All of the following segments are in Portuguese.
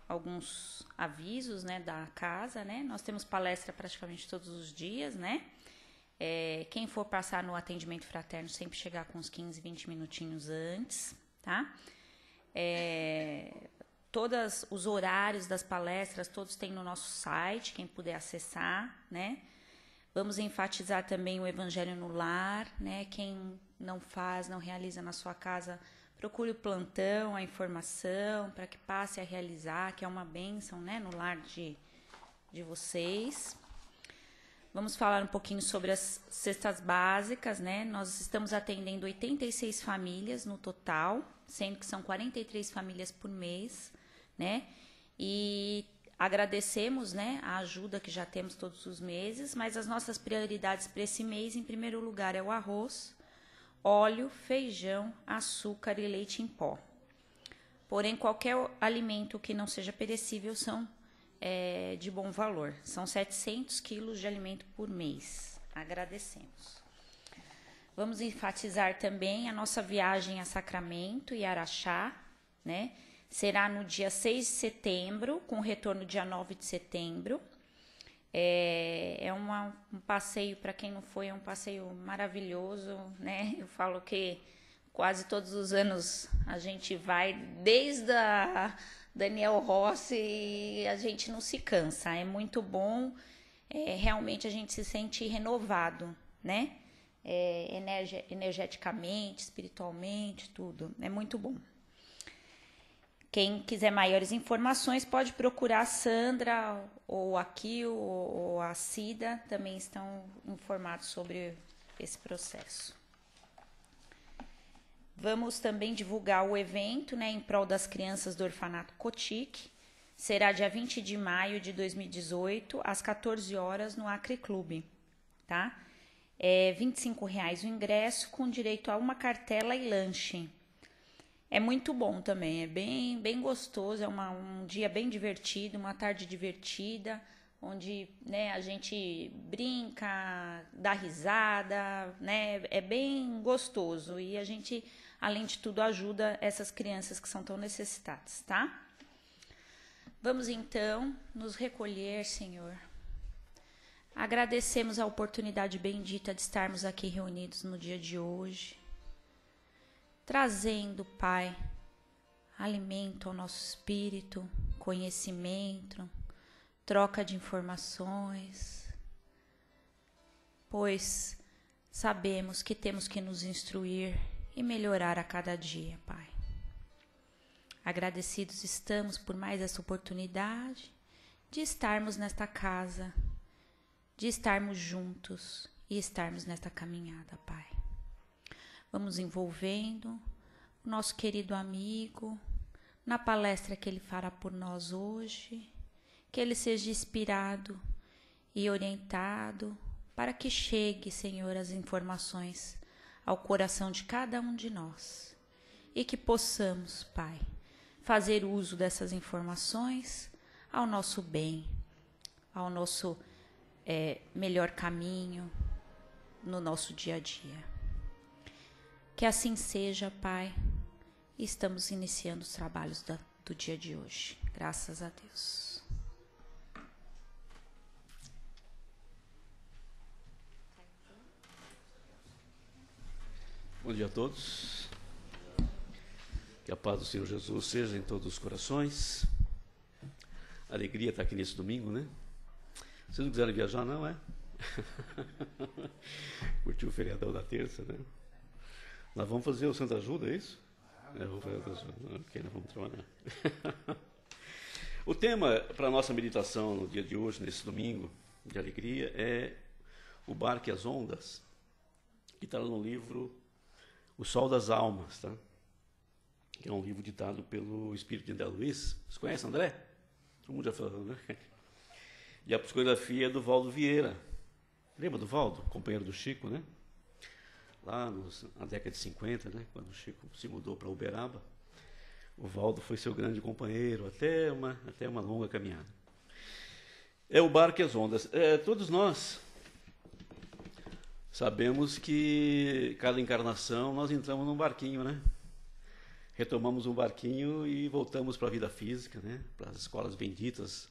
alguns avisos, né, da casa, né? Nós temos palestra praticamente todos os dias, né? Quem for passar no atendimento fraterno, sempre chegar com uns 15, 20 minutinhos antes, tá? Todos os horários das palestras, todos tem no nosso site, quem puder acessar, né? Vamos enfatizar também o Evangelho no Lar, né? Quem não faz, não realiza na sua casa, procure o plantão, a informação, para que passe a realizar, que é uma bênção, né? No lar de vocês. Vamos falar um pouquinho sobre as cestas básicas, né? Nós estamos atendendo 86 famílias no total, sendo que são 43 famílias por mês, né? E agradecemos, né, a ajuda que já temos todos os meses, mas as nossas prioridades para esse mês, em primeiro lugar, é o arroz, óleo, feijão, açúcar e leite em pó. Porém, qualquer alimento que não seja perecível são de bom valor. São 700 quilos de alimento por mês. Agradecemos. Vamos enfatizar também a nossa viagem a Sacramento e Araxá, né? Será no dia 6 de setembro, com retorno dia 9 de setembro. Um passeio, para quem não foi, é um passeio maravilhoso, né? Eu falo que quase todos os anos a gente vai, desde a Daniel Rossi, e a gente não se cansa. É muito bom, realmente a gente se sente renovado, né? Energeticamente, espiritualmente, tudo. É muito bom. Quem quiser maiores informações pode procurar a Sandra, ou aqui, ou a Cida, também estão informados sobre esse processo. Vamos também divulgar o evento, né, em prol das crianças do Orfanato Cotique. Será dia 20 de maio de 2018, às 14 horas, no Acre Clube, tá? R$ 25,00 o ingresso, com direito a uma cartela e lanche. É muito bom também, é bem gostoso, é um dia bem divertido, uma tarde divertida, onde, né, a gente brinca, dá risada, né, é bem gostoso. E a gente, além de tudo, ajuda essas crianças que são tão necessitadas, tá? Vamos então nos recolher, Senhor. Agradecemos a oportunidade bendita de estarmos aqui reunidos no dia de hoje, trazendo, Pai, alimento ao nosso espírito, conhecimento, troca de informações, pois sabemos que temos que nos instruir e melhorar a cada dia, Pai. Agradecidos estamos por mais essa oportunidade de estarmos nesta casa, de estarmos juntos e estarmos nesta caminhada, Pai. Vamos envolvendo o nosso querido amigo na palestra que ele fará por nós hoje, que ele seja inspirado e orientado para que chegue, Senhor, as informações ao coração de cada um de nós e que possamos, Pai, fazer uso dessas informações ao nosso bem, ao nosso melhor caminho no nosso dia a dia. Que assim seja, Pai. Estamos iniciando os trabalhos do dia de hoje. Graças a Deus. Bom dia a todos. Que a paz do Senhor Jesus seja em todos os corações. Alegria estar aqui nesse domingo, né? Vocês não quiseram viajar, não, é? Curtiu o feriadão da terça, né? Nós vamos fazer o Santa Ajuda, é isso? Vamos fazer o Santa Ajuda. Ok, nós vamos trabalhar. O tema para a nossa meditação no dia de hoje, nesse domingo de alegria, é o barco e as ondas, que está no livro O Sol das Almas, tá? Que é um livro ditado pelo Espírito de André Luiz. Vocês conhecem André? Todo mundo já falou, né? E a psicografia é do Valdo Vieira. Lembra do Valdo? Companheiro do Chico, né? Lá na década de 50, né, quando o Chico se mudou para Uberaba, o Valdo foi seu grande companheiro até uma longa caminhada. É o barco e as ondas. Todos nós sabemos que cada encarnação nós entramos num barquinho, né? retomamos um barquinho e voltamos para a vida física, né? Para as escolas benditas.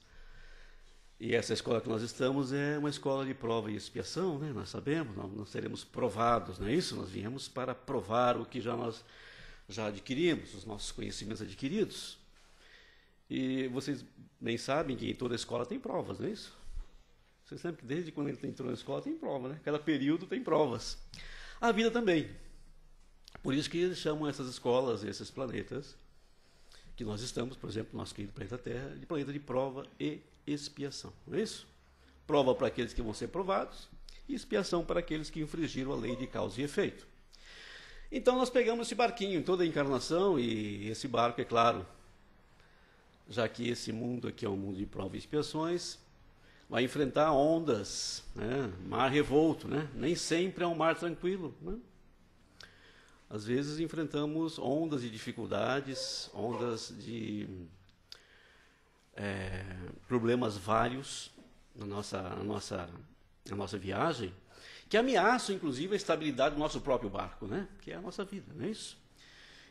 E essa escola que nós estamos é uma escola de prova e expiação, né? Nós sabemos, nós seremos provados, não é isso? Nós viemos para provar o que nós já adquirimos, os nossos conhecimentos adquiridos. E vocês bem sabem que em toda escola tem provas, não é isso? Vocês sabem que desde quando ele entrou na escola tem prova, né? Cada período tem provas. A vida também. Por isso que eles chamam essas escolas, esses planetas, que nós estamos, por exemplo, nosso querido planeta Terra, de planeta de prova e expiação, não é isso? Prova para aqueles que vão ser provados e expiação para aqueles que infringiram a lei de causa e efeito. Então nós pegamos esse barquinho em toda a encarnação, e esse barco, é claro, já que esse mundo aqui é um mundo de provas e expiações, vai enfrentar ondas, né? Mar revolto, né? Nem sempre é um mar tranquilo, né? Às vezes enfrentamos ondas de dificuldades, ondas de problemas vários na nossa viagem, que ameaçam, inclusive, a estabilidade do nosso próprio barco, né? Que é a nossa vida, não é isso?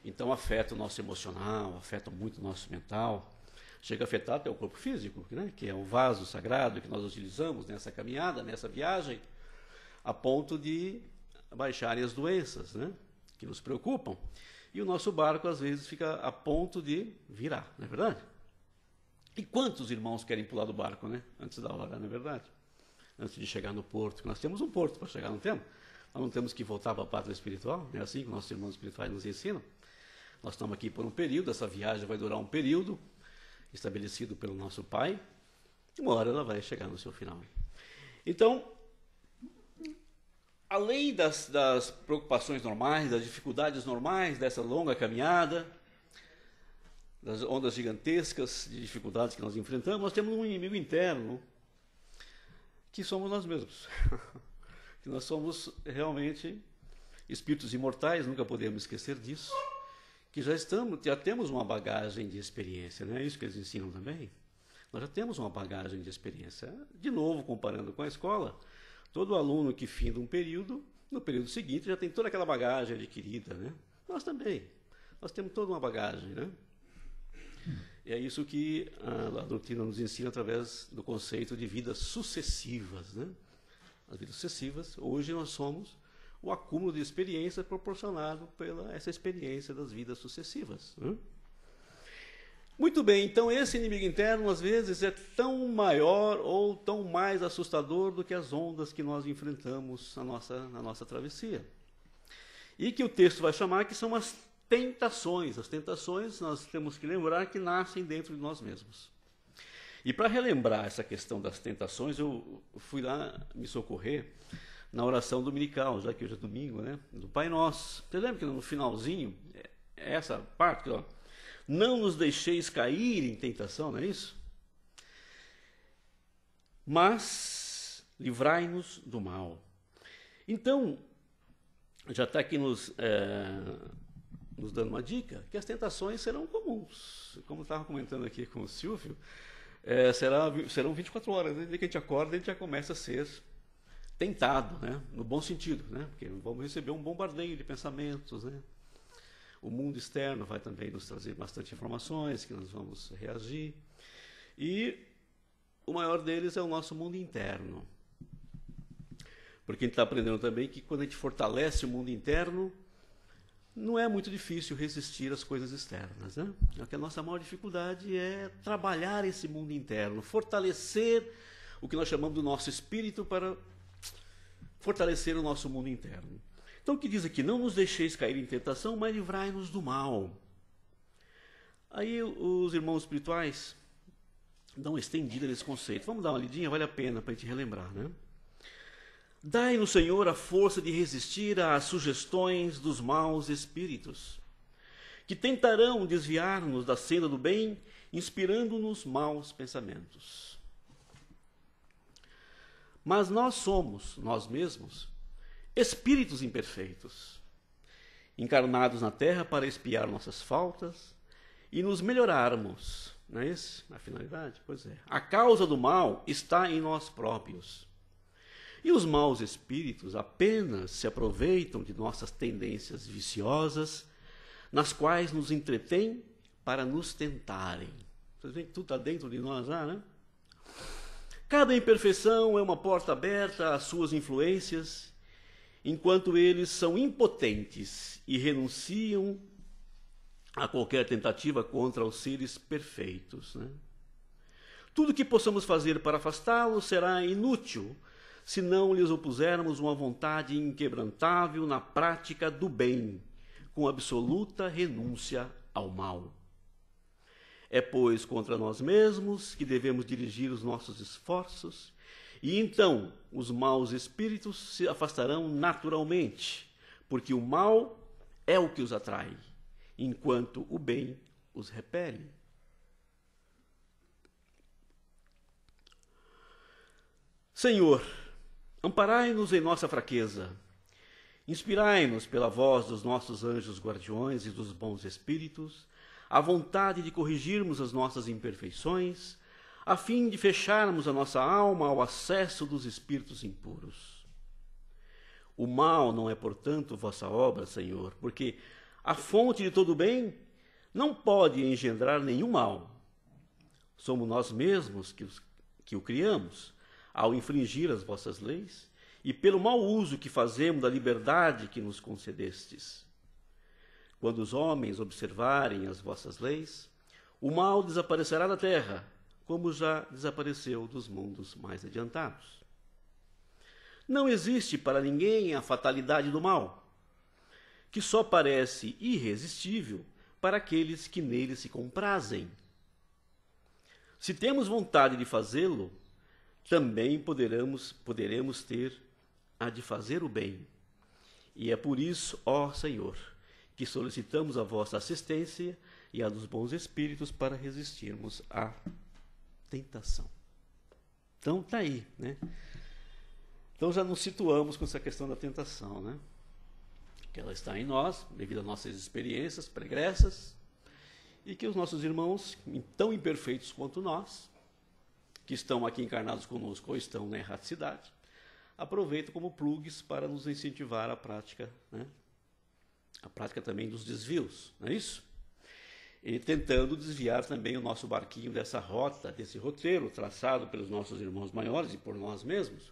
Então afeta o nosso emocional, afeta muito o nosso mental, chega a afetar até o corpo físico, né? Que é um vaso sagrado que nós utilizamos nessa caminhada, nessa viagem, a ponto de baixarem as doenças, né? Que nos preocupam. E o nosso barco, às vezes, fica a ponto de virar, não é verdade? E quantos irmãos querem pular do barco, né? Antes da hora, não é verdade? Antes de chegar no porto. Nós temos um porto para chegar, não temos? Nós não temos que voltar para a pátria espiritual, é assim que nossos irmãos espirituais nos ensinam. Nós estamos aqui por um período, essa viagem vai durar um período estabelecido pelo nosso Pai, e uma hora ela vai chegar no seu final. Então, além das preocupações normais, das dificuldades normais dessa longa caminhada, das ondas gigantescas de dificuldades que nós enfrentamos, nós temos um inimigo interno, que somos nós mesmos. Que nós somos realmente espíritos imortais, nunca podemos esquecer disso, que já temos uma bagagem de experiência, não é isso que eles ensinam também? Nós já temos uma bagagem de experiência. De novo, comparando com a escola, todo aluno que finda um período, no período seguinte já tem toda aquela bagagem adquirida, né? Nós também. Nós temos toda uma bagagem, né? E é isso que a doutrina nos ensina através do conceito de vidas sucessivas, né? As vidas sucessivas, hoje nós somos o acúmulo de experiência proporcionado pela essa experiência das vidas sucessivas, né? Muito bem, então esse inimigo interno às vezes é tão maior ou tão mais assustador do que as ondas que nós enfrentamos na nossa travessia. E que o texto vai chamar que são as tentações. As tentações, nós temos que lembrar que nascem dentro de nós mesmos. E para relembrar essa questão das tentações, eu fui lá me socorrer na oração dominical, já que hoje é domingo, né? Do Pai Nosso. Você lembra que no finalzinho, essa parte, ó, não nos deixeis cair em tentação, não é isso? Mas livrai-nos do mal. Então, já está aqui nos dando uma dica, que as tentações serão comuns. Como eu estava comentando aqui com o Silvio, serão 24 horas. Desde que a gente acorda, a gente já começa a ser tentado, né? No bom sentido, né? Porque vamos receber um bombardeio de pensamentos, né? O mundo externo vai também nos trazer bastante informações que nós vamos reagir. E o maior deles é o nosso mundo interno. Porque a gente está aprendendo também que quando a gente fortalece o mundo interno, não é muito difícil resistir às coisas externas, né? Porque a nossa maior dificuldade é trabalhar esse mundo interno, fortalecer o que nós chamamos do nosso espírito para fortalecer o nosso mundo interno. Então o que diz aqui? Não nos deixeis cair em tentação, mas livrai-nos do mal. Aí os irmãos espirituais dão uma estendida nesse conceito. Vamos dar uma lidinha, vale a pena para a gente relembrar, né? Dai-nos, Senhor, a força de resistir às sugestões dos maus espíritos, que tentarão desviar-nos da senda do bem, inspirando-nos maus pensamentos. Mas nós somos, nós mesmos, espíritos imperfeitos, encarnados na Terra para expiar nossas faltas e nos melhorarmos. Não é isso a finalidade? Pois é. A causa do mal está em nós próprios. E os maus espíritos apenas se aproveitam de nossas tendências viciosas nas quais nos entretêm para nos tentarem. Vocês veem que tudo está dentro de nós já, né? Cada imperfeição é uma porta aberta às suas influências, enquanto eles são impotentes e renunciam a qualquer tentativa contra os seres perfeitos, né? Tudo que possamos fazer para afastá-los será inútil se não lhes opusermos uma vontade inquebrantável na prática do bem, com absoluta renúncia ao mal. É, pois, contra nós mesmos que devemos dirigir os nossos esforços, e então os maus espíritos se afastarão naturalmente, porque o mal é o que os atrai, enquanto o bem os repele. Senhor, amparai-nos em nossa fraqueza, inspirai-nos pela voz dos nossos anjos guardiões e dos bons espíritos, a vontade de corrigirmos as nossas imperfeições, a fim de fecharmos a nossa alma ao acesso dos espíritos impuros. O mal não é, portanto, vossa obra, Senhor, porque a fonte de todo bem não pode engendrar nenhum mal. Somos nós mesmos que o criamos, ao infringir as vossas leis, e pelo mau uso que fazemos da liberdade que nos concedestes. Quando os homens observarem as vossas leis, o mal desaparecerá da terra, como já desapareceu dos mundos mais adiantados. Não existe para ninguém a fatalidade do mal, que só parece irresistível para aqueles que nele se comprazem. Se temos vontade de fazê-lo, também poderemos ter a de fazer o bem. E é por isso, ó Senhor, que solicitamos a vossa assistência e a dos bons espíritos para resistirmos à tentação. Então está aí, né? Então já nos situamos com essa questão da tentação, né? Que ela está em nós, devido às nossas experiências pregressas, e que os nossos irmãos, tão imperfeitos quanto nós, que estão aqui encarnados conosco ou estão na erraticidade, aproveitam como plugs para nos incentivar à prática, né? A prática também dos desvios, não é isso? E tentando desviar também o nosso barquinho dessa rota, desse roteiro traçado pelos nossos irmãos maiores e por nós mesmos,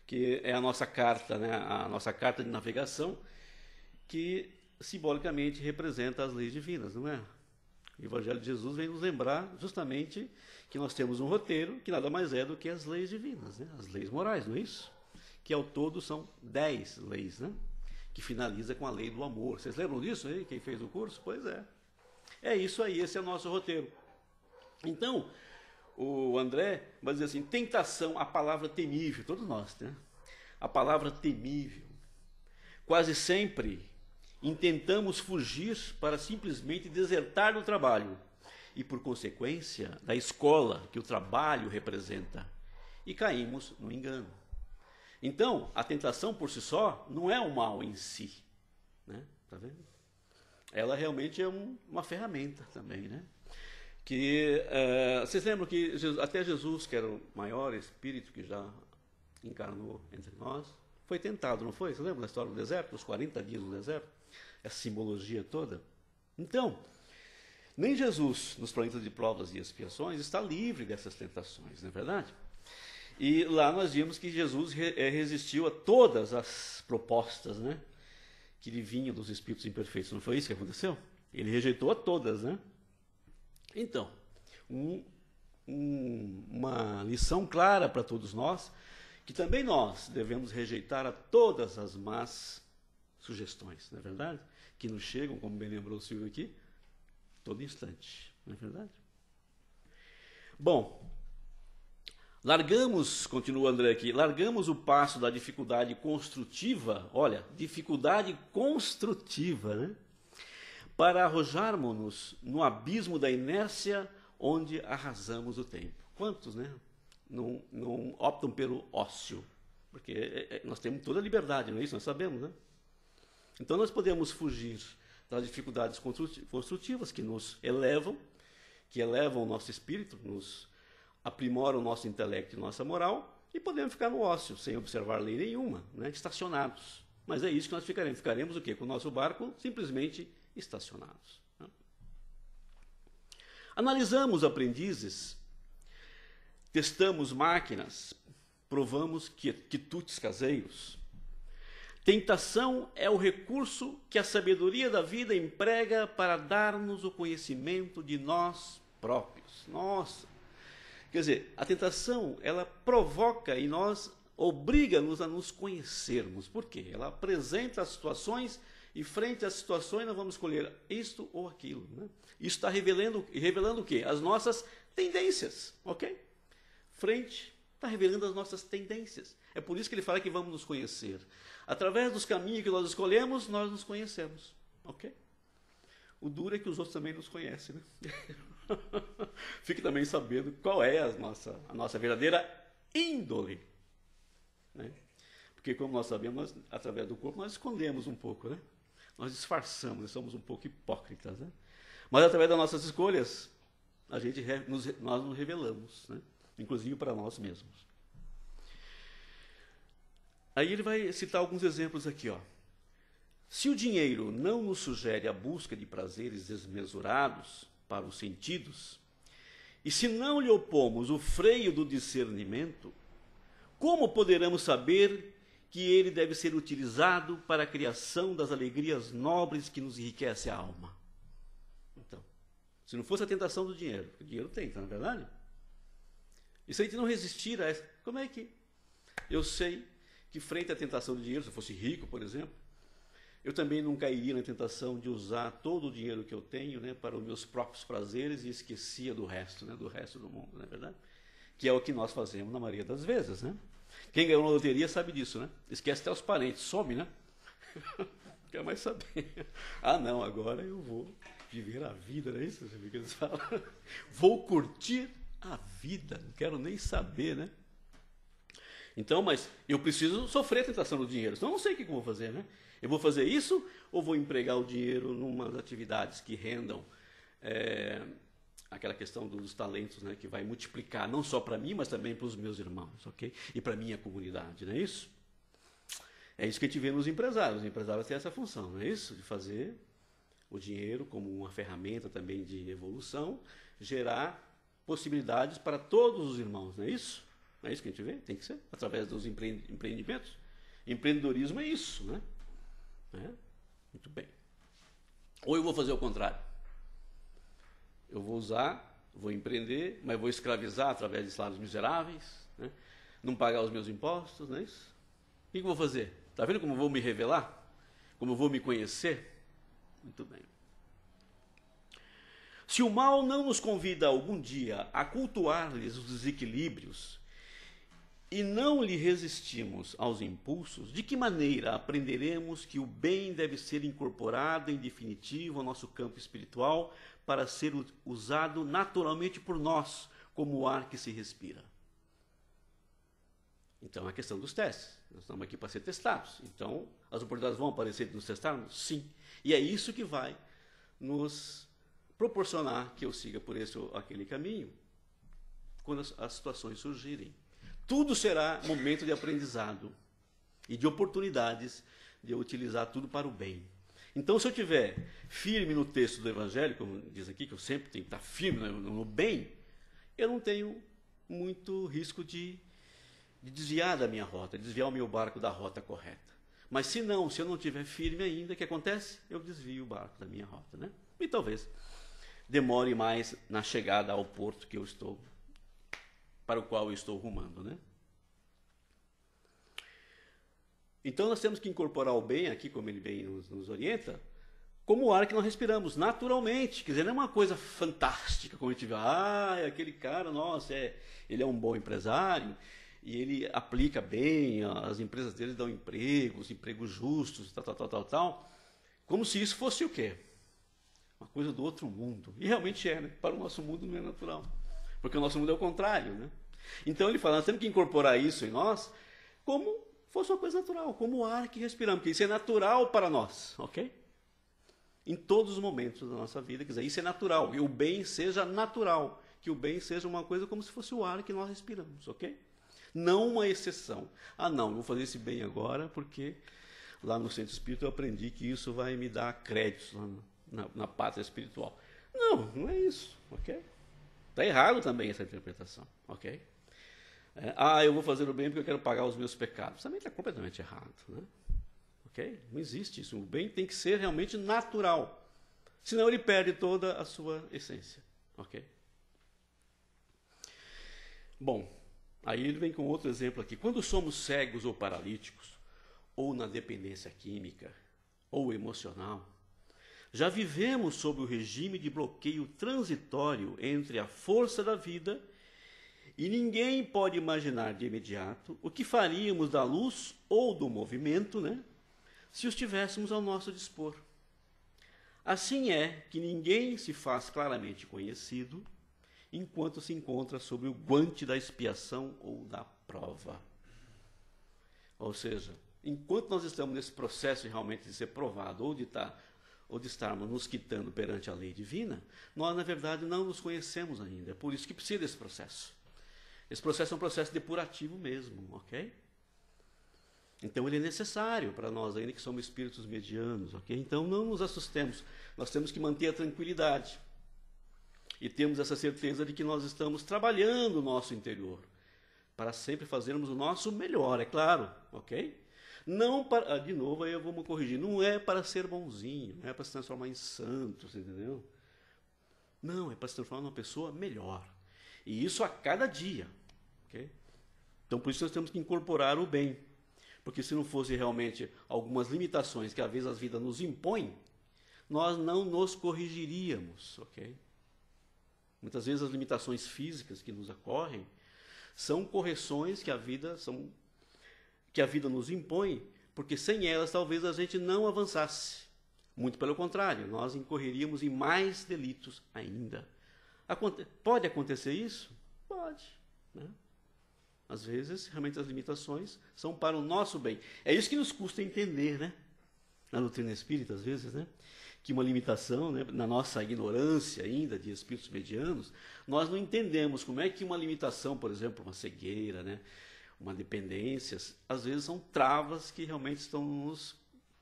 que é a nossa carta, né? A nossa carta de navegação, que simbolicamente representa as leis divinas, não é? O Evangelho de Jesus vem nos lembrar justamente que nós temos um roteiro que nada mais é do que as leis divinas, né? As leis morais, não é isso? Que ao todo são 10 leis, né? Que finaliza com a lei do amor. Vocês lembram disso aí? Quem fez o curso? Pois é. É isso aí, esse é o nosso roteiro. Então, o André vai dizer assim, tentação, a palavra temível, todos nós, né? A palavra temível. Quase sempre intentamos fugir para simplesmente desertar do trabalho e, por consequência, da escola que o trabalho representa, e caímos no engano. Então, a tentação por si só não é um mal em si, né? Tá vendo? Ela realmente é uma ferramenta também, né? Que vocês lembram que até Jesus, que era o maior espírito que já encarnou entre nós, foi tentado, não foi? Você lembra da história do deserto, os 40 dias no deserto? Essa simbologia toda. Então, nem Jesus, nos planetas de provas e expiações, está livre dessas tentações, não é verdade? E lá nós vimos que Jesus resistiu a todas as propostas, né, que lhe vinham dos espíritos imperfeitos. Não foi isso que aconteceu? Ele rejeitou a todas, né? Então, uma lição clara para todos nós, que também nós devemos rejeitar a todas as más sugestões, não é verdade? Que nos chegam, como bem lembrou o Silvio aqui, todo instante, não é verdade? Bom, continua André aqui, largamos o passo da dificuldade construtiva, olha, dificuldade construtiva, né? Para arrojarmos-nos no abismo da inércia onde arrasamos o tempo. Quantos, né? Não optam pelo ócio, porque nós temos toda a liberdade, não é isso? Nós sabemos, né? Então nós podemos fugir das dificuldades construtivas que nos elevam, que elevam o nosso espírito, nos aprimoram o nosso intelecto e nossa moral, e podemos ficar no ócio, sem observar lei nenhuma, né? Estacionados. Mas é isso que nós ficaremos. Ficaremos o quê? Com o nosso barco simplesmente estacionados. Analisamos aprendizes, testamos máquinas, provamos quitutes caseiros. Tentação é o recurso que a sabedoria da vida emprega para dar-nos o conhecimento de nós próprios. Nossa! Quer dizer, a tentação, ela provoca em nós, obriga-nos a nos conhecermos. Por quê? Ela apresenta as situações e frente às situações nós vamos escolher isto ou aquilo. Né? Isso está revelando o quê? As nossas tendências, ok? Frente está revelando as nossas tendências. É por isso que ele fala que vamos nos conhecer. Através dos caminhos que nós escolhemos, nós nos conhecemos, ok? O duro é que os outros também nos conhecem, né? Fique também sabendo qual é a nossa verdadeira índole. Né? Porque, como nós sabemos, através do corpo, nós escondemos um pouco, né? Nós disfarçamos, nós somos um pouco hipócritas. Né? Mas, através das nossas escolhas, nós nos revelamos, né? Inclusive para nós mesmos. Aí ele vai citar alguns exemplos aqui. Ó. Se o dinheiro não nos sugere a busca de prazeres desmesurados para os sentidos, e se não lhe opomos o freio do discernimento, como poderemos saber que ele deve ser utilizado para a criação das alegrias nobres que nos enriquece a alma? Então, se não fosse a tentação do dinheiro, porque o dinheiro tenta, não é verdade? E se a gente não resistir a essa, como é que eu sei que frente à tentação do dinheiro, se eu fosse rico, por exemplo, eu também não cairia na tentação de usar todo o dinheiro que eu tenho, né, para os meus próprios prazeres e esquecia do resto, né, do resto do mundo, não é verdade? Que é o que nós fazemos na maioria das vezes, né? Quem ganhou na loteria sabe disso, né? Esquece até os parentes, some, né? Quer mais saber. Ah, não, agora eu vou viver a vida, não é isso que eles falam? Vou curtir a vida, não quero nem saber, né? Então, mas eu preciso sofrer a tentação do dinheiro, senão eu não sei o que eu vou fazer, né? Eu vou fazer isso ou vou empregar o dinheiro em umas atividades que rendam aquela questão dos talentos, né, que vai multiplicar não só para mim, mas também para os meus irmãos, ok? E para a minha comunidade, não é isso? É isso que a gente vê nos empresários. Os empresários têm essa função, não é isso? De fazer o dinheiro como uma ferramenta também de evolução, gerar possibilidades para todos os irmãos, não é isso? Não é isso que a gente vê? Tem que ser, através dos empreendimentos. Empreendedorismo é isso, né? Muito bem. Ou eu vou fazer o contrário. Eu vou vou empreender, mas vou escravizar através de salários miseráveis, né? Não pagar os meus impostos, não é isso? O que eu vou fazer? Está vendo como eu vou me revelar? Como eu vou me conhecer? Muito bem. Se o mal não nos convida algum dia a cultuar-lhes os desequilíbrios e não lhe resistimos aos impulsos, de que maneira aprenderemos que o bem deve ser incorporado em definitivo ao nosso campo espiritual para ser usado naturalmente por nós, como o ar que se respira? Então, é a questão dos testes. Nós estamos aqui para ser testados. Então, as oportunidades vão aparecer de nos testarmos? Sim. E é isso que vai nos proporcionar que eu siga por esse ou aquele caminho, quando as situações surgirem. Tudo será momento de aprendizado e de oportunidades de eu utilizar tudo para o bem. Então, se eu estiver firme no texto do Evangelho, como diz aqui, que eu sempre tenho que estar firme no bem, eu não tenho muito risco de desviar da minha rota, de desviar o meu barco da rota correta. Mas se eu não estiver firme ainda, o que acontece? Eu desvio o barco da minha rota, né? E talvez demore mais na chegada ao porto que eu estou, para o qual eu estou rumando, né? Então nós temos que incorporar o bem aqui, como ele bem nos orienta, como o ar que nós respiramos, naturalmente. Quer dizer, não é uma coisa fantástica, como a gente vê, aquele cara, nossa, ele é um bom empresário, e ele aplica bem, as empresas dele dão empregos justos, tal, como se isso fosse o quê? Uma coisa do outro mundo. E realmente é, né? Para o nosso mundo não é natural, porque o nosso mundo é o contrário, né? Então ele fala, nós temos que incorporar isso em nós como fosse uma coisa natural, como o ar que respiramos, porque isso é natural para nós, ok? Em todos os momentos da nossa vida, quer dizer, isso é natural, e o bem seja natural, que o bem seja uma coisa como se fosse o ar que nós respiramos, ok? Não uma exceção. Não, eu vou fazer esse bem agora, porque lá no Centro Espírita eu aprendi que isso vai me dar créditos na pátria espiritual. Não, não é isso, ok? Está errado também essa interpretação, ok? Eu vou fazer o bem porque eu quero pagar os meus pecados. Também está completamente errado, né? Ok? Não existe isso. O bem tem que ser realmente natural. Senão ele perde toda a sua essência, ok? Bom, aí ele vem com outro exemplo aqui. Quando somos cegos ou paralíticos, ou na dependência química, ou emocional, já vivemos sob o regime de bloqueio transitório entre a força da vida e ninguém pode imaginar de imediato o que faríamos da luz ou do movimento, né, se os tivéssemos ao nosso dispor. Assim é que ninguém se faz claramente conhecido enquanto se encontra sob o guante da expiação ou da prova. Ou seja, enquanto nós estamos nesse processo realmente de ser provado ou de estarmos nos quitando perante a lei divina, nós, na verdade, não nos conhecemos ainda. É por isso que precisa desse processo. Esse processo é um processo depurativo mesmo, ok? Então, ele é necessário para nós, ainda que somos espíritos medianos, ok? Então, não nos assustemos. Nós temos que manter a tranquilidade. E temos essa certeza de que nós estamos trabalhando o nosso interior para sempre fazermos o nosso melhor, é claro, ok? Não para, de novo, aí eu vou me corrigir, não é para ser bonzinho, não é para se transformar em santo, você entendeu? Não, é para se transformar numa pessoa melhor. E isso a cada dia, ok? Então, por isso nós temos que incorporar o bem. Porque se não fosse realmente algumas limitações que às vezes a vida nos impõe, nós não nos corrigiríamos, ok? Muitas vezes as limitações físicas que nos ocorrem são correções que a vida nos impõe, porque sem elas talvez a gente não avançasse. Muito pelo contrário, nós incorreríamos em mais delitos ainda. Pode acontecer isso? Pode, né? Às vezes, realmente as limitações são para o nosso bem. É isso que nos custa entender, né? Na doutrina espírita, às vezes, né? Que uma limitação, né? Na nossa ignorância ainda de espíritos medianos, nós não entendemos como é que uma limitação, por exemplo, uma cegueira, né? Uma dependência, às vezes são travas que realmente estão nos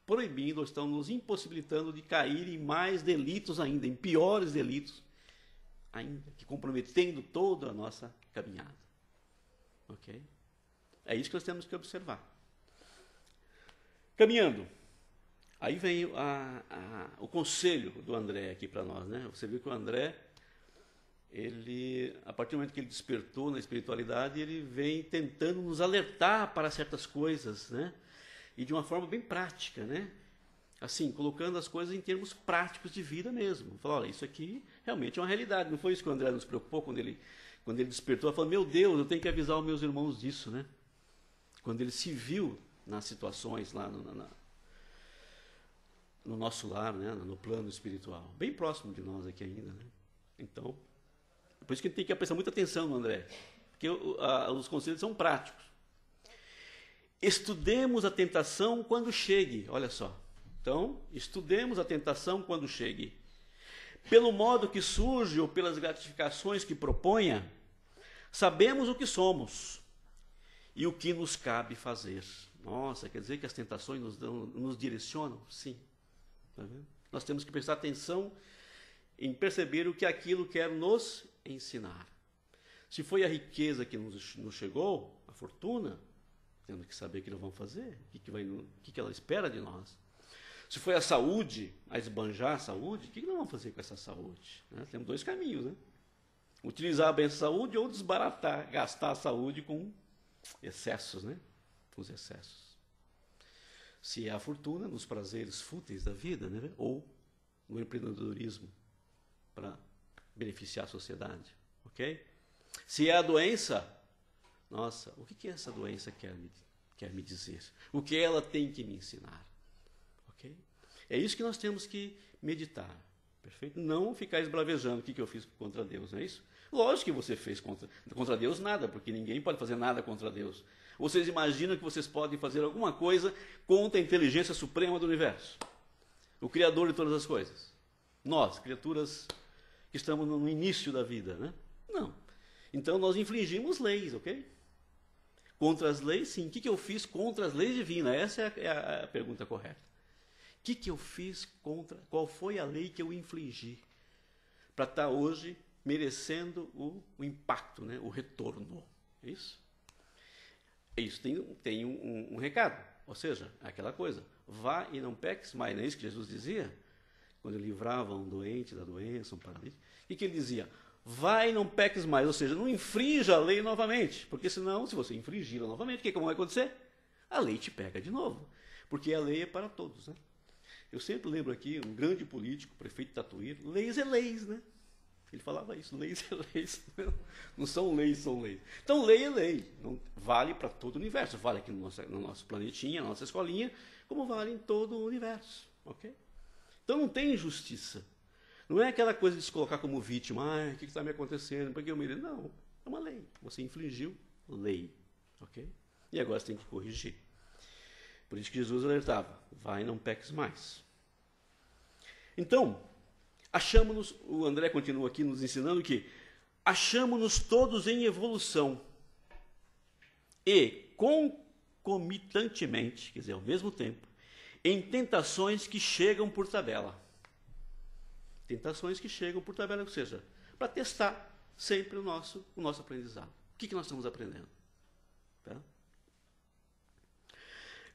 proibindo, ou estão nos impossibilitando de cair em mais delitos ainda, em piores delitos ainda, que comprometendo toda a nossa caminhada. Ok? É isso que nós temos que observar. Caminhando. Aí vem o conselho do André aqui para nós, né? Você viu que o André, a partir do momento que ele despertou na espiritualidade, ele vem tentando nos alertar para certas coisas, né? E de uma forma bem prática, né? Assim, colocando as coisas em termos práticos de vida mesmo. Falar, olha, isso aqui realmente é uma realidade. Não foi isso que o André nos preocupou quando ele despertou? Ele falou, meu Deus, eu tenho que avisar os meus irmãos disso, né? Quando ele se viu nas situações lá no nosso lar, né? No plano espiritual. Bem próximo de nós aqui ainda, né? Então, por isso que a gente tem que prestar muita atenção no André. Porque os conselhos são práticos. Estudemos a tentação quando chegue. Olha só. Então, estudemos a tentação quando chegue. Pelo modo que surge ou pelas gratificações que proponha, sabemos o que somos e o que nos cabe fazer. Nossa, quer dizer que as tentações nos direcionam? Sim. Tá vendo? Nós temos que prestar atenção em perceber o que aquilo quer nos ensinar. Se foi a riqueza que nos chegou, a fortuna, temos que saber o que nós vamos fazer, o que ela espera de nós. Se foi a saúde, a esbanjar a saúde, o que nós vamos fazer com essa saúde? Né? Temos dois caminhos, né? Utilizar bem a saúde ou desbaratar, gastar a saúde com excessos, né? Com os excessos. Se é a fortuna, nos prazeres fúteis da vida, né? Ou no empreendedorismo para beneficiar a sociedade, ok? Se é a doença, nossa, o que essa doença quer me dizer? O que ela tem que me ensinar? Okay? É isso que nós temos que meditar, perfeito? Não ficar esbravejando o que eu fiz contra Deus, não é isso? Lógico que você fez contra Deus nada, porque ninguém pode fazer nada contra Deus. Vocês imaginam que vocês podem fazer alguma coisa contra a inteligência suprema do universo? O Criador de todas as coisas. Nós, criaturas que estamos no início da vida, né? Não. Então nós infringimos leis, ok? Contra as leis, sim. O que eu fiz contra as leis divinas? Essa é a pergunta correta. O que eu fiz contra, qual foi a lei que eu infringi para estar hoje merecendo o impacto, né? O retorno. É isso? Isso tem um recado. Ou seja, aquela coisa, vá e não peques mais. Não é isso que Jesus dizia? Quando livrava um doente da doença, um paralítico. O que ele dizia? Vá e não peques mais. Ou seja, não infrinja a lei novamente. Porque senão, se você infringir novamente, o que vai acontecer? A lei te pega de novo. Porque a lei é para todos, né? Eu sempre lembro aqui, um grande político, prefeito de Tatuí, leis é leis, né? Ele falava isso, leis é leis. Não são leis, são leis. Então, lei é lei. Não, vale para todo o universo. Vale aqui no nosso planetinha, na nossa escolinha, como vale em todo o universo. Ok? Então, não tem injustiça. Não é aquela coisa de se colocar como vítima. Ah, o que está me acontecendo? Por que eu me... Não, é uma lei. Você infringiu lei. Ok? E agora você tem que corrigir. Por isso que Jesus alertava, vai e não peques mais. Então, achamos-nos, o André continua aqui nos ensinando que achamos-nos todos em evolução e concomitantemente, quer dizer, ao mesmo tempo, em tentações que chegam por tabela. Tentações que chegam por tabela, ou seja, para testar sempre o nosso aprendizado. O que nós estamos aprendendo? Tá?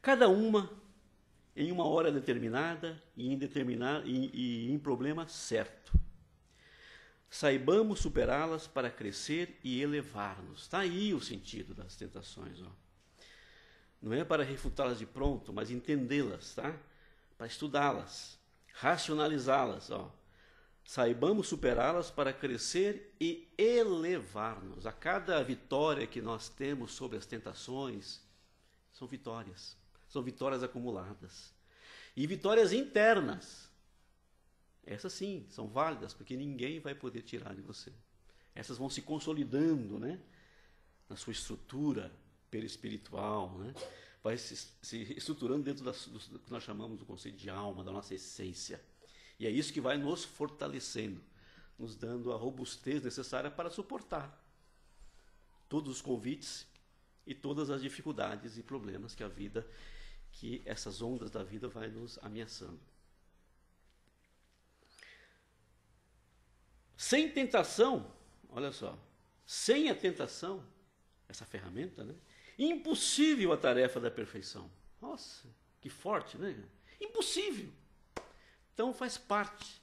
Cada uma em uma hora determinada e em problema certo. Saibamos superá-las para crescer e elevar-nos. Está aí o sentido das tentações. Ó. Não é para refutá-las de pronto, mas entendê-las, tá? Para estudá-las, racionalizá-las. Ó. Saibamos superá-las para crescer e elevar-nos. A cada vitória que nós temos sobre as tentações, são vitórias. São vitórias acumuladas. E vitórias internas. Essas sim, são válidas, porque ninguém vai poder tirar de você. Essas vão se consolidando, né? Na sua estrutura perispiritual, né? Vai se estruturando dentro do que nós chamamos do conceito de alma, da nossa essência. E é isso que vai nos fortalecendo, nos dando a robustez necessária para suportar todos os convites e todas as dificuldades e problemas que essas ondas da vida vai nos ameaçando. Sem tentação, olha só, sem a tentação, essa ferramenta, né? Impossível a tarefa da perfeição. Nossa, que forte, né? Impossível. Então faz parte.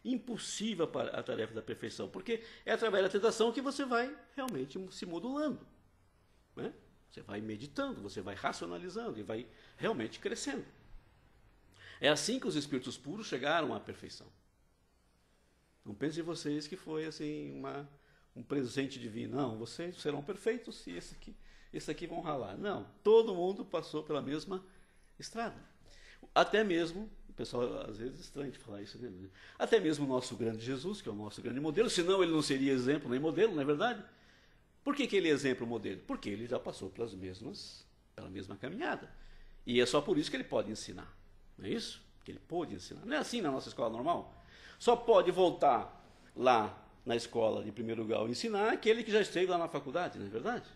Impossível a tarefa da perfeição, porque é através da tentação que você vai realmente se modulando, né? Você vai meditando, você vai racionalizando e vai realmente crescendo. É assim que os espíritos puros chegaram à perfeição. Não pensem vocês que foi assim um presente divino. Não, vocês serão perfeitos e esse aqui vão ralar. Não, todo mundo passou pela mesma estrada. Até mesmo, o pessoal às vezes é estranho de falar isso, né? Até mesmo o nosso grande Jesus, que é o nosso grande modelo, senão ele não seria exemplo nem modelo, não é verdade? Por que ele é exemplo modelo? Porque ele já passou pela mesma caminhada. E é só por isso que ele pode ensinar. Não é isso? Que ele pôde ensinar. Não é assim na nossa escola normal? Só pode voltar lá na escola de primeiro grau e ensinar aquele que já esteve lá na faculdade, não é verdade?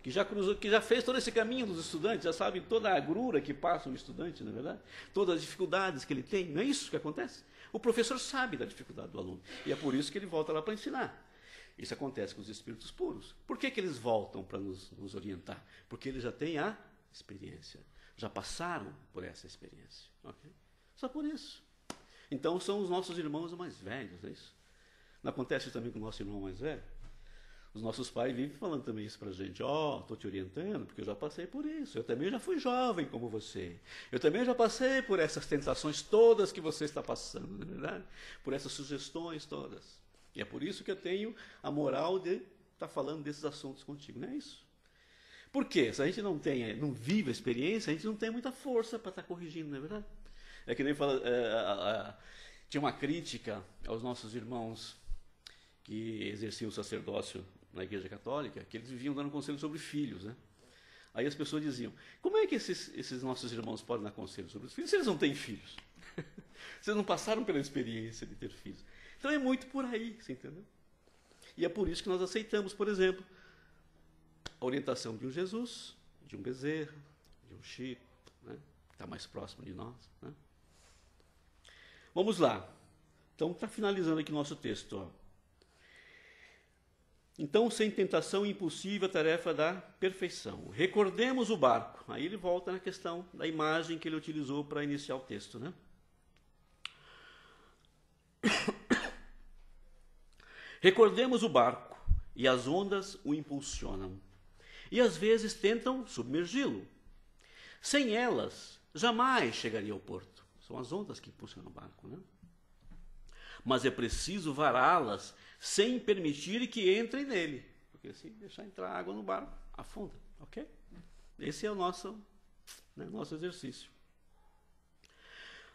Que já cruzou, que já fez todo esse caminho dos estudantes, já sabe toda a agrura que passa um estudante, não é verdade? Todas as dificuldades que ele tem. Não é isso que acontece? O professor sabe da dificuldade do aluno. E é por isso que ele volta lá para ensinar. Isso acontece com os espíritos puros. Por que eles voltam para nos orientar? Porque eles já têm a experiência. Já passaram por essa experiência. Okay? Só por isso. Então são os nossos irmãos mais velhos, é isso? Não acontece também com o nosso irmão mais velho? Os nossos pais vivem falando também isso para a gente. Estou te orientando porque eu já passei por isso. Eu também já fui jovem como você. Eu também já passei por essas tentações todas que você está passando, não é verdade? Por essas sugestões todas. E é por isso que eu tenho a moral de estar falando desses assuntos contigo, não é isso? Por quê? Se a gente não vive a experiência, a gente não tem muita força para estar corrigindo, não é verdade? É que nem fala, tinha uma crítica aos nossos irmãos que exerciam o sacerdócio na Igreja Católica, que eles viviam dando conselho sobre filhos, né? Aí as pessoas diziam, como é que esses nossos irmãos podem dar conselho sobre os filhos se eles não têm filhos? Vocês não passaram pela experiência de ter filhos. Então é muito por aí, você entendeu? E é por isso que nós aceitamos, por exemplo, a orientação de um Jesus, de um Bezerra, de um Chico, né? está mais próximo de nós, né? Vamos lá. Então, está finalizando aqui o nosso texto. Ó. Então, sem tentação impossível a tarefa da perfeição. Recordemos o barco. Aí ele volta na questão da imagem que ele utilizou para iniciar o texto, né? Recordemos o barco, e as ondas o impulsionam. E às vezes tentam submergi-lo. Sem elas, jamais chegaria ao porto. São as ondas que impulsionam o barco, né? Mas é preciso vará-las sem permitir que entrem nele. Porque se deixar entrar água no barco, afunda, ok? Esse é o nosso exercício.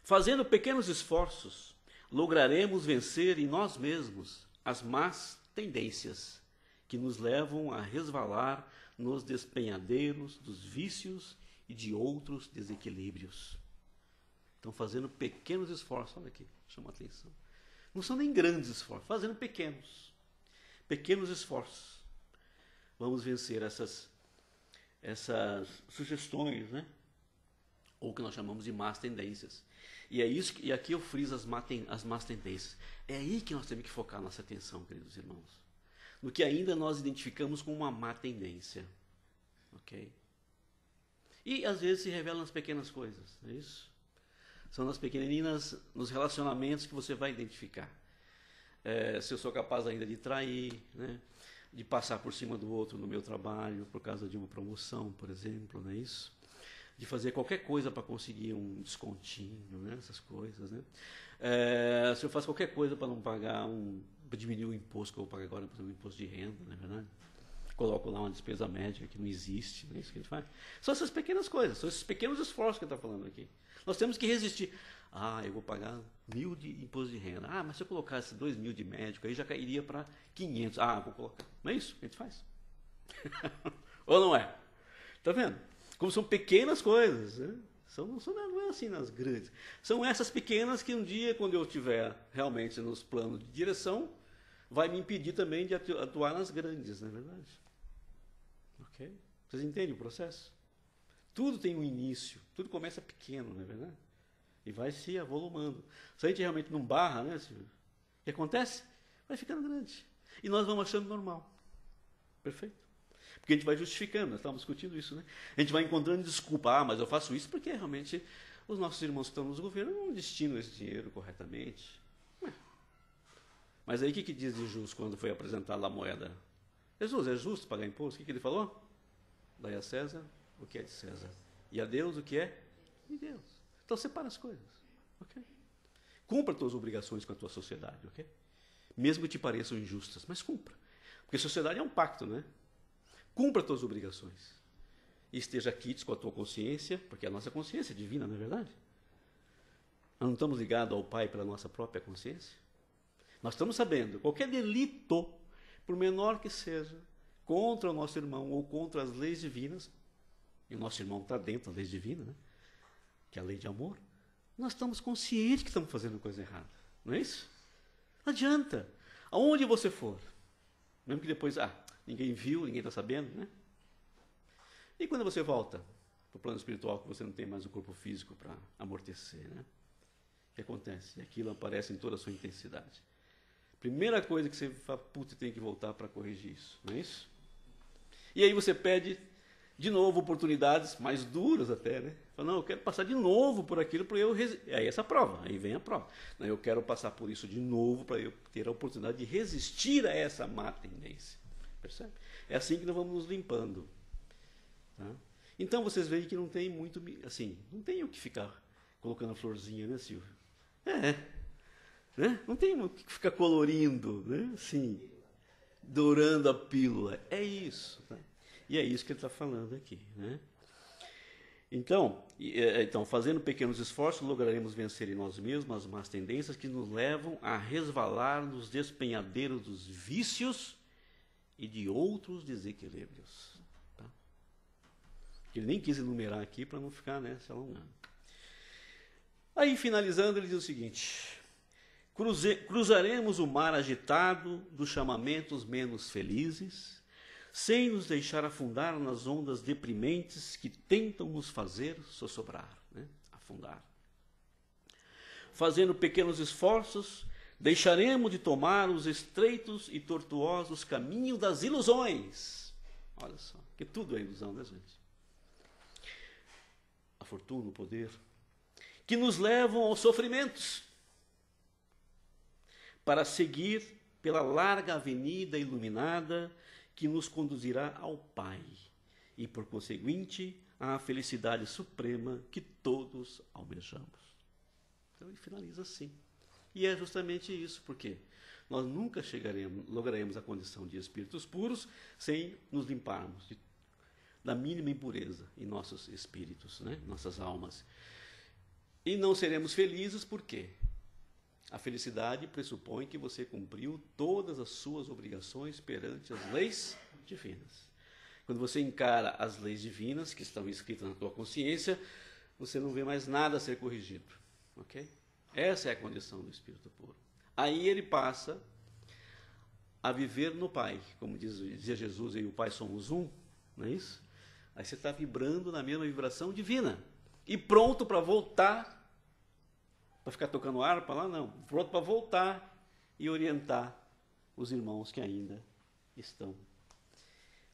Fazendo pequenos esforços, lograremos vencer em nós mesmos as más tendências que nos levam a resvalar nos despenhadeiros dos vícios e de outros desequilíbrios. Então, fazendo pequenos esforços, olha aqui, chama a atenção. Não são nem grandes esforços, fazendo pequenos esforços. Vamos vencer essas sugestões, né? Ou que nós chamamos de más tendências. E é isso, e aqui eu friso as más tendências. É aí que nós temos que focar nossa atenção, queridos irmãos. No que ainda nós identificamos como uma má tendência. Ok? E às vezes se revelam nas pequenas coisas, não é isso? São nas pequeninas, nos relacionamentos que você vai identificar. Se eu sou capaz ainda de trair, né? De passar por cima do outro no meu trabalho, por causa de uma promoção, por exemplo, não é isso? De fazer qualquer coisa para conseguir um descontinho, né? Essas coisas, né? Se eu faço qualquer coisa para não pagar para diminuir o imposto que eu vou pagar agora, por exemplo, o imposto de renda, não é verdade? Coloco lá uma despesa médica que não existe, não é isso que a gente faz? São essas pequenas coisas, são esses pequenos esforços que ele está falando aqui. Nós temos que resistir. Eu vou pagar 1.000 de imposto de renda. Mas se eu colocasse 2.000 de médico, aí já cairia para 500. Vou colocar. Não é isso que a gente faz? Ou não é? Está vendo? Como são pequenas coisas, né? Não é assim nas grandes. São essas pequenas que um dia, quando eu estiver realmente nos planos de direção, vai me impedir também de atuar nas grandes, não é verdade? Ok? Vocês entendem o processo? Tudo tem um início, tudo começa pequeno, não é verdade? E vai se avolumando. Se a gente realmente não barra, né, Silvio? O que acontece? Vai ficando grande. E nós vamos achando normal. Perfeito? Porque a gente vai justificando, nós estávamos discutindo isso, né? A gente vai encontrando desculpa, mas eu faço isso porque realmente os nossos irmãos que estão nos governos não destinam esse dinheiro corretamente. Mas aí o que diz Jesus quando foi apresentada a moeda? Jesus, é justo pagar imposto? O que ele falou? Dai a César o que é de César. E a Deus o que é de Deus. Então separa as coisas. Ok? Cumpra as tuas obrigações com a tua sociedade, ok? Mesmo que te pareçam injustas, mas cumpra. Porque sociedade é um pacto, né? Cumpra as tuas obrigações. E esteja quites com a tua consciência, porque a nossa consciência é divina, não é verdade? Nós não estamos ligados ao Pai pela nossa própria consciência? Nós estamos sabendo, qualquer delito, por menor que seja, contra o nosso irmão ou contra as leis divinas, e o nosso irmão está dentro da lei divina, né? Que é a lei de amor, nós estamos conscientes que estamos fazendo coisa errada. Não é isso? Não adianta. Aonde você for, mesmo que depois, ninguém viu, ninguém está sabendo, né? E quando você volta para o plano espiritual, que você não tem mais o corpo físico para amortecer, né? O que acontece? Aquilo aparece em toda a sua intensidade. Primeira coisa que você fala, tem que voltar para corrigir isso, não é isso? E aí você pede de novo oportunidades mais duras até, né? Fala, não, eu quero passar de novo por aquilo para eu... Aí essa prova, aí vem a prova. Não, eu quero passar por isso de novo para eu ter a oportunidade de resistir a essa má tendência. Percebe? É assim que nós vamos nos limpando. Tá? Então vocês veem que não tem muito... Assim, não tem o que ficar colocando a florzinha, né, Silvio? Né? Não tem o que ficar colorindo, né? Assim, dourando a pílula. É isso, tá? E é isso que ele está falando aqui, né? Então, fazendo pequenos esforços, lograremos vencer em nós mesmos as más tendências que nos levam a resvalar nos despenhadeiros dos vícios e de outros desequilíbrios. Tá? Ele nem quis enumerar aqui para não ficar, né, se alongando. Aí, finalizando, ele diz o seguinte: cruzaremos o mar agitado dos chamamentos menos felizes, sem nos deixar afundar nas ondas deprimentes que tentam nos fazer sossobrar. Né? afundar. Fazendo pequenos esforços, deixaremos de tomar os estreitos e tortuosos caminhos das ilusões. Olha só, que tudo é ilusão, né, gente? A fortuna, o poder, que nos levam aos sofrimentos, para seguir pela larga avenida iluminada que nos conduzirá ao Pai e, por conseguinte, à felicidade suprema que todos almejamos. Então ele finaliza assim. E é justamente isso, porque nós nunca lograremos a condição de espíritos puros sem nos limparmos da mínima impureza em nossos espíritos, né? Nossas almas. E não seremos felizes por quê? A felicidade pressupõe que você cumpriu todas as suas obrigações perante as leis divinas. Quando você encara as leis divinas que estão escritas na tua consciência, você não vê mais nada a ser corrigido. Ok? Essa é a condição do espírito puro. Aí ele passa a viver no Pai. Como dizia Jesus, eu e o Pai somos um, não é isso? Aí você está vibrando na mesma vibração divina. E pronto para voltar. Para ficar tocando harpa lá, não. Pronto para voltar e orientar os irmãos que ainda estão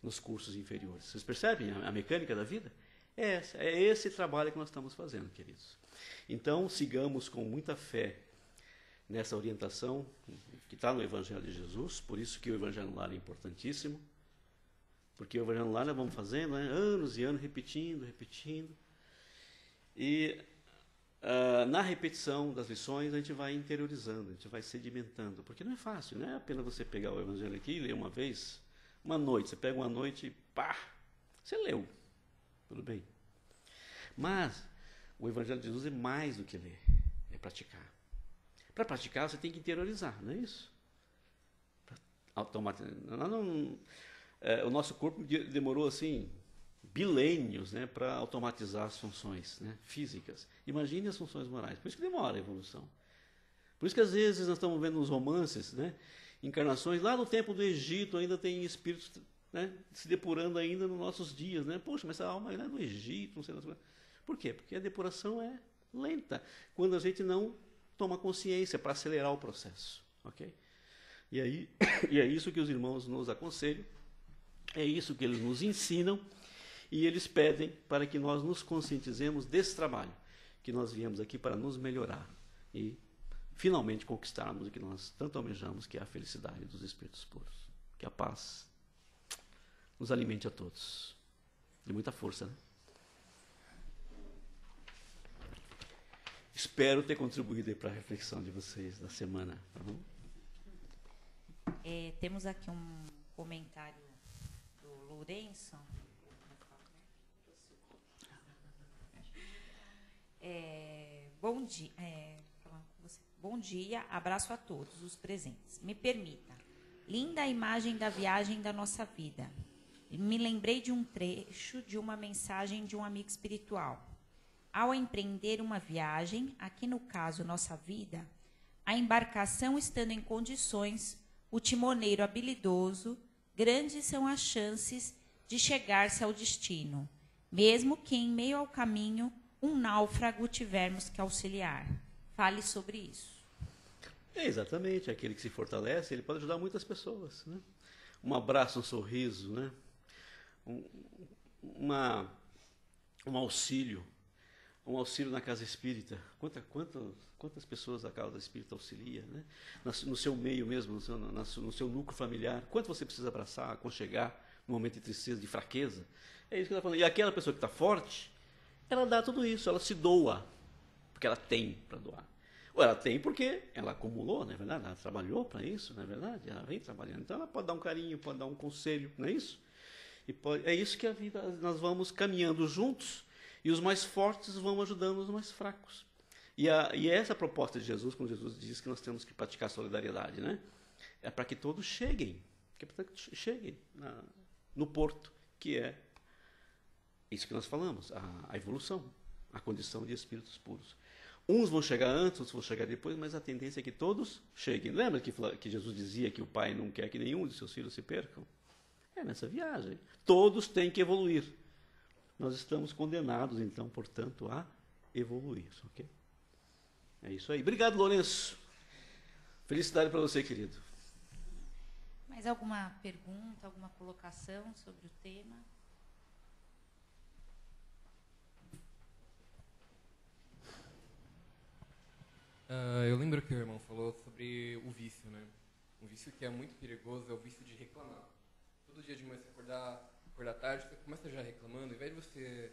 nos cursos inferiores. Vocês percebem a mecânica da vida? É esse trabalho que nós estamos fazendo, queridos. Então, sigamos com muita fé nessa orientação que está no Evangelho de Jesus. Por isso que o Evangelho no Lar é importantíssimo. Porque o Evangelho no Lar nós vamos fazendo, né, anos e anos, repetindo. E na repetição das lições, a gente vai interiorizando, a gente vai sedimentando, porque não é fácil, não é apenas você pegar o Evangelho aqui e ler uma vez, uma noite, você pega uma noite e pá, você leu, tudo bem. Mas o Evangelho de Jesus é mais do que ler, é praticar. Para praticar, você tem que interiorizar, não é isso? O nosso corpo demorou assim bilênios, né, para automatizar as funções, né, físicas. Imagine as funções morais. Por isso que demora a evolução. Por isso que às vezes nós estamos vendo nos romances, né, encarnações, lá no tempo do Egito ainda tem espíritos, né, se depurando ainda nos nossos dias. Né? Poxa, mas essa alma é do Egito, não sei das coisas. Por quê? Porque a depuração é lenta, quando a gente não toma consciência para acelerar o processo. Okay? E é isso que os irmãos nos aconselham, é isso que eles nos ensinam, e eles pedem para que nós nos conscientizemos desse trabalho, que nós viemos aqui para nos melhorar e finalmente conquistarmos o que nós tanto almejamos, que é a felicidade dos espíritos puros. Que a paz nos alimente a todos. De muita força, né? Espero ter contribuído para a reflexão de vocês da semana. Tá bom? Temos aqui um comentário do Lourenço. Bom dia, bom dia, abraço a todos os presentes. Me permita, linda a imagem da viagem da nossa vida. Me lembrei de um trecho de uma mensagem de um amigo espiritual. Ao empreender uma viagem, aqui no caso nossa vida, a embarcação estando em condições, o timoneiro habilidoso, grandes são as chances de chegar-se ao destino, mesmo que em meio ao caminho um náufrago tivermos que auxiliar. Fale sobre isso. Exatamente, aquele que se fortalece, ele pode ajudar muitas pessoas. Né? Um abraço, um sorriso, né? Um auxílio na casa espírita. Quantas pessoas a casa espírita auxilia, né? No seu meio mesmo, no seu núcleo familiar. Quanto você precisa abraçar, aconchegar no momento de tristeza, de fraqueza? É isso que está falando. E aquela pessoa que está forte, ela dá tudo isso, ela se doa, porque ela tem para doar. Ou ela tem porque ela acumulou, não é verdade? Ela trabalhou para isso, não é verdade? Ela vem trabalhando. Então ela pode dar um carinho, pode dar um conselho, não é isso? É isso que a vida, nós vamos caminhando juntos e os mais fortes vão ajudando os mais fracos. E essa proposta de Jesus, quando Jesus diz que nós temos que praticar solidariedade, né? É para que todos cheguem, no porto, que é isso que nós falamos, a evolução, a condição de espíritos puros. Uns vão chegar antes, outros vão chegar depois, mas a tendência é que todos cheguem. Lembra que Jesus dizia que o Pai não quer que nenhum de seus filhos se percam? É nessa viagem. Todos têm que evoluir. Nós estamos condenados, então, portanto, a evoluir, ok? É isso aí. Obrigado, Lourenço. Felicidade para você, querido. Mais alguma pergunta, alguma colocação sobre o tema? Eu lembro que o irmão falou sobre o vício, né? Um vício que é muito perigoso é o vício de reclamar. Todo dia de manhã você acordar tarde, você começa já reclamando, ao invés de você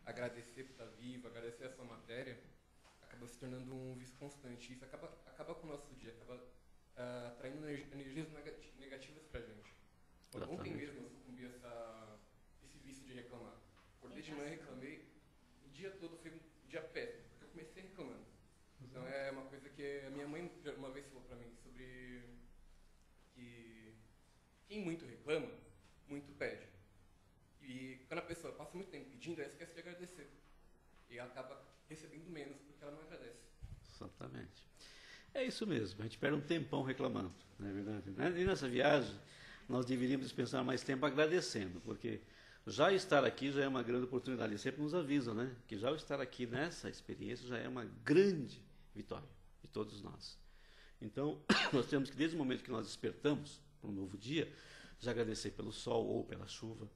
agradecer por estar vivo, agradecer a sua matéria, acaba se tornando um vício constante. Isso acaba com o nosso dia, acaba atraindo energias negativas pra gente. Ontem mesmo eu sucumbi a esse vício de reclamar. Acordei de manhã, reclamei, o dia todo foi um dia péssimo, porque eu comecei reclamando. Então é uma coisa que a minha mãe uma vez falou pra mim sobre que quem muito reclama, muito pede. E quando a pessoa passa muito tempo pedindo, ela esquece de agradecer. E ela acaba recebendo menos porque ela não agradece. Exatamente. É isso mesmo, a gente perde um tempão reclamando, não é verdade? E nessa viagem, nós deveríamos pensar mais tempo agradecendo, porque já estar aqui já é uma grande oportunidade. Eles sempre nos avisam, né? Que já estar aqui nessa experiência já é uma grande vitória de todos nós. Então, nós temos que, desde o momento que nós despertamos para um novo dia, já agradecer pelo sol ou pela chuva,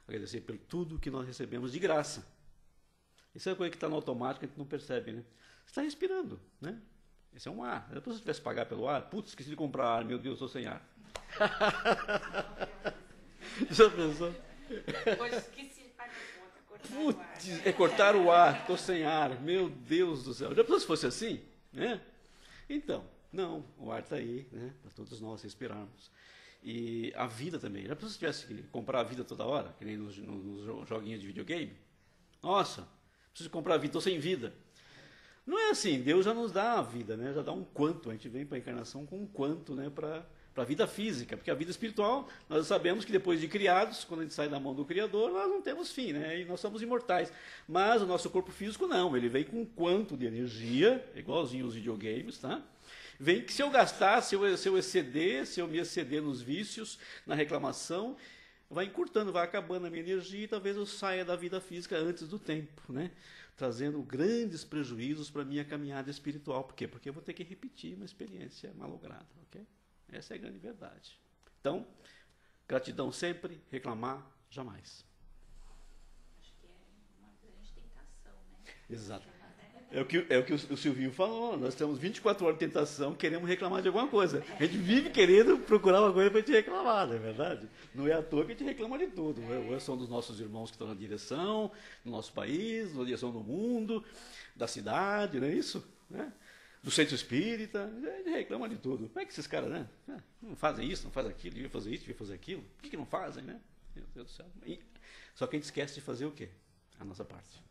agradecer por tudo que nós recebemos de graça. Isso é uma coisa que está no automático, a gente não percebe, né? Você está respirando, né? Esse é um ar. Se você tivesse que pagar pelo ar, putz, esqueci de comprar ar, meu Deus, estou sem ar. Já pensou? Hoje esqueci de pagar a conta, cortar o ar. Putz, é cortar o ar, estou sem ar, meu Deus do céu. Já pensou se fosse assim? Né? Então, não, o ar está aí, né? Para todos nós respirarmos. E a vida também. Já pensou se tivesse que comprar a vida toda hora, que nem nos joguinhos de videogame? Nossa, preciso comprar a vida, estou sem vida. Não é assim, Deus já nos dá a vida, né? Já dá um quanto, a gente vem para a encarnação com um quanto, né? Para a vida física, porque a vida espiritual, nós sabemos que depois de criados, quando a gente sai da mão do Criador, nós não temos fim, né? E nós somos imortais. Mas o nosso corpo físico não, ele vem com um quanto de energia, igualzinho os videogames, tá? Vem que se eu gastar, se eu exceder, se eu me exceder nos vícios, na reclamação, vai encurtando, vai acabando a minha energia e talvez eu saia da vida física antes do tempo, né? Trazendo grandes prejuízos para a minha caminhada espiritual. Por quê? Porque eu vou ter que repetir uma experiência malograda, ok? Essa é a grande verdade. Então, gratidão sempre, reclamar jamais. Acho que é uma grande tentação, né? Exato. É o que o Silvinho falou, nós temos 24 horas de tentação, queremos reclamar de alguma coisa. A gente vive querendo procurar uma coisa para a gente reclamar, não é verdade? Não é à toa que a gente reclama de tudo. Ou são dos nossos irmãos que estão na direção, do nosso país, na direção do mundo, da cidade, não é isso? Né? Do centro espírita, a gente reclama de tudo. Como é que esses caras, né? Não fazem isso, não fazem aquilo, devia fazer isso, devia fazer aquilo. Por que não fazem, né? Meu Deus do céu. Só que a gente esquece de fazer o quê? A nossa parte.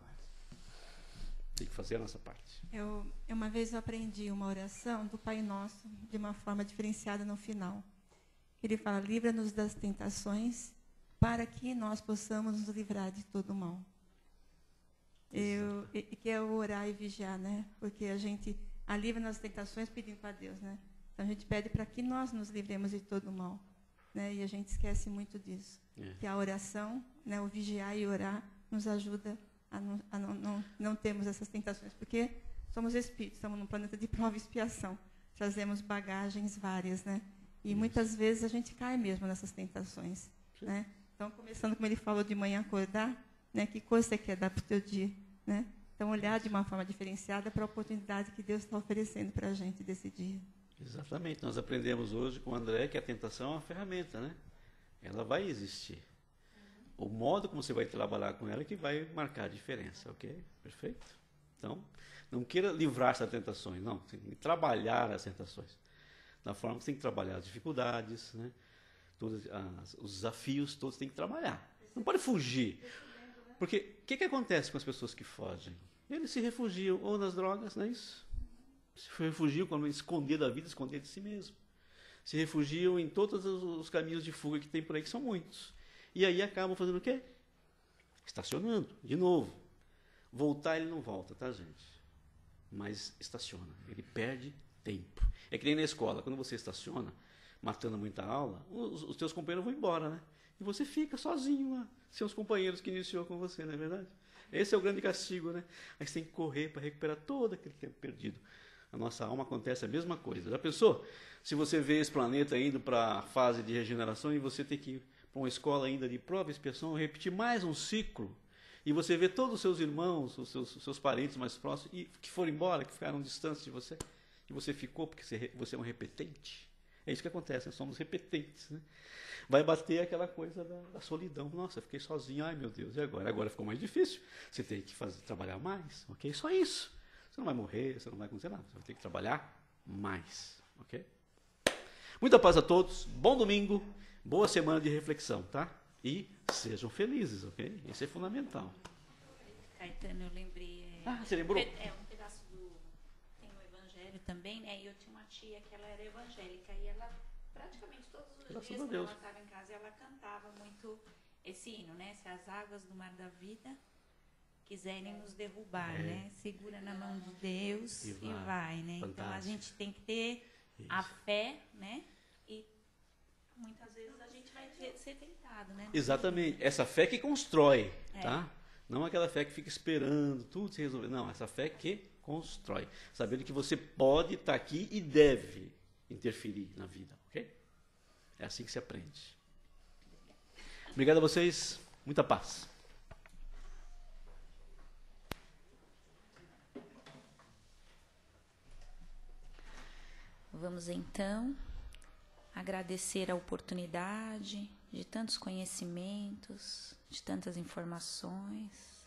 Tem que fazer a nossa parte. Uma vez eu aprendi uma oração do Pai Nosso de uma forma diferenciada no final. Ele fala, livra-nos das tentações para que nós possamos nos livrar de todo o mal. Que é orar e vigiar, né? Porque a gente livra-nos das tentações pedindo para Deus, né? Então a gente pede para que nós nos livremos de todo o mal, né? E a gente esquece muito disso. Que a oração, né, o vigiar e orar nos ajuda a não termos essas tentações, porque somos espíritos, estamos num planeta de prova e expiação, trazemos bagagens várias, né? E muitas vezes a gente cai mesmo nessas tentações, né? Então, começando como ele falou de manhã acordar, né? Que coisa você quer dar para o teu dia, né? Então, olhar de uma forma diferenciada para a oportunidade que Deus está oferecendo para a gente desse dia. Exatamente, nós aprendemos hoje com o André que a tentação é uma ferramenta, né? Ela vai existir. O modo como você vai trabalhar com ela é que vai marcar a diferença, ok? Perfeito? Então, não queira livrar-se das tentações, não. Tem que trabalhar as tentações. Da forma que você tem que trabalhar as dificuldades, né? Todos os desafios, todos tem que trabalhar. Não pode fugir. Porque o que acontece com as pessoas que fogem? Eles se refugiam ou nas drogas, não é isso? Se refugiam quando esconder da vida, esconder de si mesmo. Se refugiam em todos os caminhos de fuga que tem por aí, que são muitos. E aí acabam fazendo o quê? Estacionando, de novo. Voltar ele não volta, tá, gente? Mas estaciona, ele perde tempo. É que nem na escola, quando você estaciona, matando muita aula, os teus companheiros vão embora, né? E você fica sozinho lá, seus companheiros que iniciou com você, não é verdade? Esse é o grande castigo, né? Aí você tem que correr para recuperar todo aquele tempo perdido. A nossa alma acontece a mesma coisa. Já pensou? Se você vê esse planeta indo para a fase de regeneração e você tem que ir para uma escola ainda de prova e expiação, repetir mais um ciclo, e você vê todos os seus irmãos, os seus parentes mais próximos, e que foram embora, que ficaram distantes de você, e você ficou porque você é um repetente. É isso que acontece, nós somos repetentes, né? Vai bater aquela coisa da solidão. Nossa, eu fiquei sozinho, ai meu Deus, e agora? Agora ficou mais difícil. Você tem que trabalhar mais, ok? Só isso. Você não vai morrer, você não vai acontecer nada. Você vai ter que trabalhar mais, ok? Muita paz a todos, bom domingo, boa semana de reflexão, tá? E sejam felizes, ok? Isso é fundamental. Caetano, eu lembrei. Você lembrou? Um pedaço do. Tem o Evangelho também, né? E eu tinha uma tia que ela era evangélica e ela, praticamente todos os Graças dias, a quando Deus. ela estava em casa, ela cantava muito esse hino, né? Se as águas do mar da vida quiserem nos derrubar, né? Segura na mão de Deus e vai, né? Fantástico. Então a gente tem que ter a fé, né? E muitas vezes a gente vai ser tentado, né? Exatamente. Essa fé que constrói, tá? Não aquela fé que fica esperando tudo se resolver. Não, essa fé que constrói. Sabendo que você pode estar aqui e deve interferir na vida, ok? É assim que se aprende. Obrigado a vocês. Muita paz. Vamos então agradecer a oportunidade de tantos conhecimentos, de tantas informações.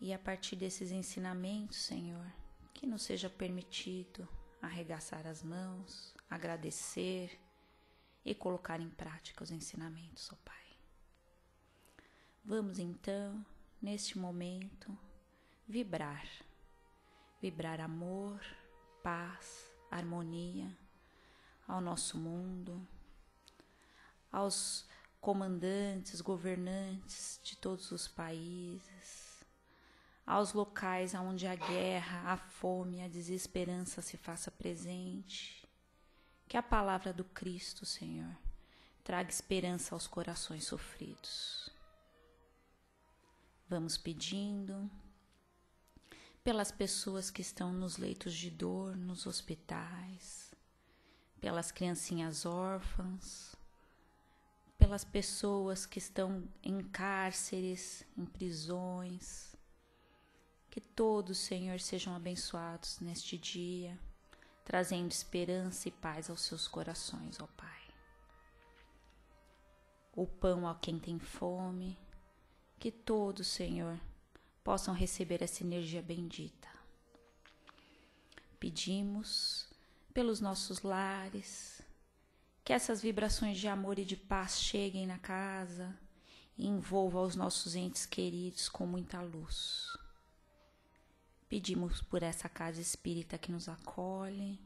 E a partir desses ensinamentos, Senhor, que nos seja permitido arregaçar as mãos, agradecer e colocar em prática os ensinamentos, ó Pai. Vamos então, neste momento, vibrar amor, paz, harmonia ao nosso mundo, aos comandantes, governantes de todos os países, aos locais onde a guerra, a fome, a desesperança se faça presente. Que a palavra do Cristo, Senhor, traga esperança aos corações sofridos. Vamos pedindo pelas pessoas que estão nos leitos de dor, nos hospitais, pelas criancinhas órfãs, pelas pessoas que estão em cárceres, em prisões. Que todos, Senhor, sejam abençoados neste dia, trazendo esperança e paz aos seus corações, ó Pai. O pão a quem tem fome, que todos, Senhor, possam receber essa energia bendita. Pedimos pelos nossos lares, que essas vibrações de amor e de paz cheguem na casa e envolvam os nossos entes queridos com muita luz. Pedimos por essa casa espírita que nos acolhe,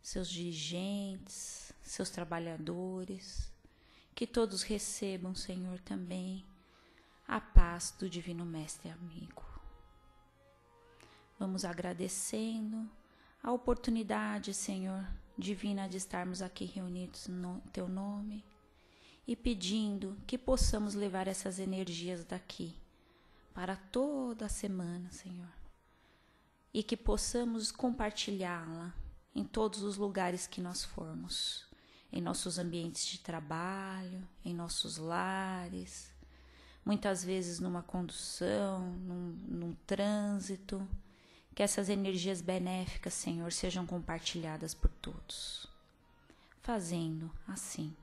seus dirigentes, seus trabalhadores, que todos recebam, Senhor, também a paz do Divino Mestre Amigo. Vamos agradecendo a oportunidade, Senhor, divina de estarmos aqui reunidos no Teu nome e pedindo que possamos levar essas energias daqui para toda a semana, Senhor, e que possamos compartilhá-la em todos os lugares que nós formos, em nossos ambientes de trabalho, em nossos lares, muitas vezes numa condução, num trânsito, que essas energias benéficas, Senhor, sejam compartilhadas por todos, fazendo, assim,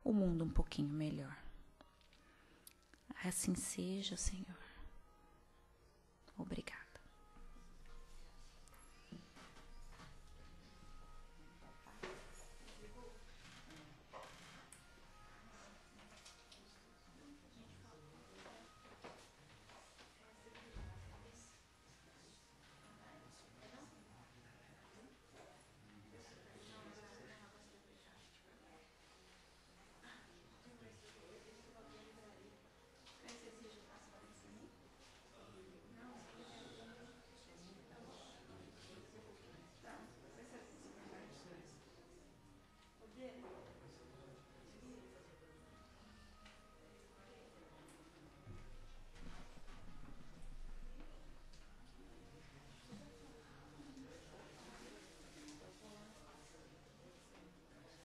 o mundo um pouquinho melhor. Assim seja, Senhor. Obrigada.